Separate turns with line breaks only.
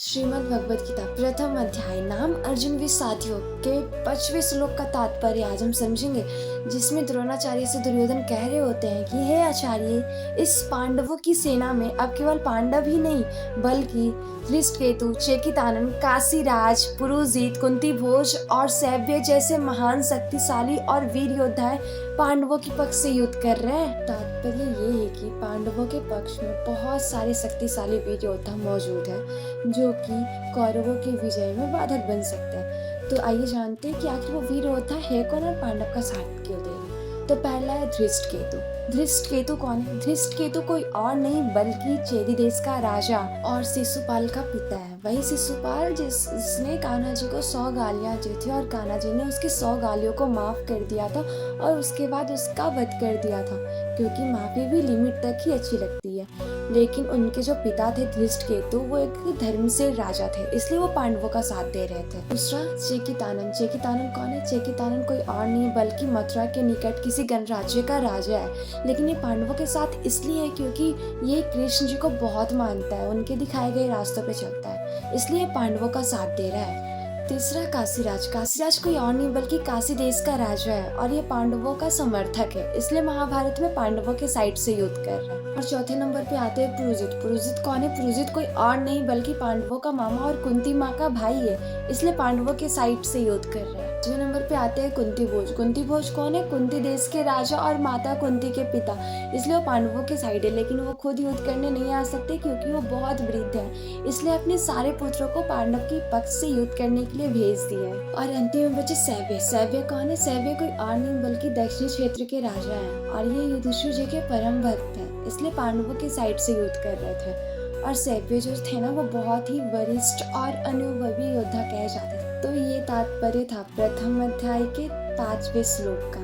श्रीमद् भगवत गीता प्रथम अध्याय नाम अर्जुन वे साथियों के 5वें श्लोक का तात्पर्य आज हम समझेंगे, जिसमें द्रोणाचार्य से दुर्योधन कह रहे होते हैं कि हे आचार्य, इस पांडवों की सेना में अब केवल पांडव ही नहीं बल्कि धृष्टकेतु, चेकितानन, काशीराज, पुरुजित, कुंती भोज और सैव्य जैसे महान शक्तिशाली और वीर योद्धा पांडवों के पक्ष से युद्ध कर रहे हैं। तात्पर्य ये है कि पांडवों के पक्ष में बहुत सारे शक्तिशाली वीर योद्धा मौजूद हैं जो कि कौरवों के विजय में बाधक बन सकते हैं। तो आइए जानते हैं कि आखिर वो वीर योद्धा है कौन और पांडव का साथ क्यों दे रहे हैं। तो पहला है धृष्टकेतु। धृष्टकेतु कौन है? धृष्टकेतु कोई और नहीं बल्कि चेदी देश का राजा और शिशुपाल का पिता है। वही शिशुपाल जिसने कान्हा जी को 100 गालियां दी थी और कान्हा जी ने उसकी 100 गालियों को माफ कर दिया था और उसके बाद उसका वध कर दिया था, क्योंकि माफी भी लिमिट तक ही अच्छी लगती है। लेकिन उनके जो पिता थे धृष्टकेतु, वो एक धर्मशील राजा थे, इसलिए वो पांडवों का साथ दे रहे थे। दूसरा चेकितानन। चेकितानन कौन है? चेकितानन कोई और नहीं बल्कि मथुरा के निकट किसी गणराज्य का राजा है, लेकिन ये पांडवों के साथ इसलिए है क्योंकि ये कृष्ण जी को बहुत मानता है, उनके दिखाए गए रास्तों पे चलता है, इसलिए पांडवों का साथ दे रहा है। तीसरा काशीराज। काशीराज कोई और नहीं बल्कि काशी देश का राजा है और ये पांडवों का समर्थक है, इसलिए महाभारत में पांडवों के साइड से युद्ध कर रहा है। और चौथे नंबर पे आते हैं पुरुजित। पुरुजित कौन है? पुरुजित कोई और नहीं बल्कि पांडवों का मामा और कुंती माँ का भाई है, इसलिए पांडवों के साइड से युद्ध कर रहा है। 6 नंबर पे आते हैं कुंती भोज। कुंती भोज कौन है? कुंती देश के राजा और माता कुंती के पिता, इसलिए वो पांडवों के साइड है, लेकिन वो खुद युद्ध करने नहीं आ सकते क्योंकि वो बहुत वृद्ध है, इसलिए अपने सारे पुत्रों को पांडव के पक्ष से युद्ध करने के लिए भेज दिया है। और अंतिम में बचे सैव्य। सैव्य कौन है? सैव्य कोई और नहीं बल्कि दक्षिणी क्षेत्र के राजा हैं और ये युधिष्ठिर जी के परम भक्त हैं, इसलिए पांडवों के साइड से युद्ध कर रहे थे। और सैव्य जो थे ना, वो बहुत ही वरिष्ठ और अनुभवी योद्धा कहे जाते थे। तो ये तात्पर्य था प्रथम अध्याय के 5वें श्लोक का।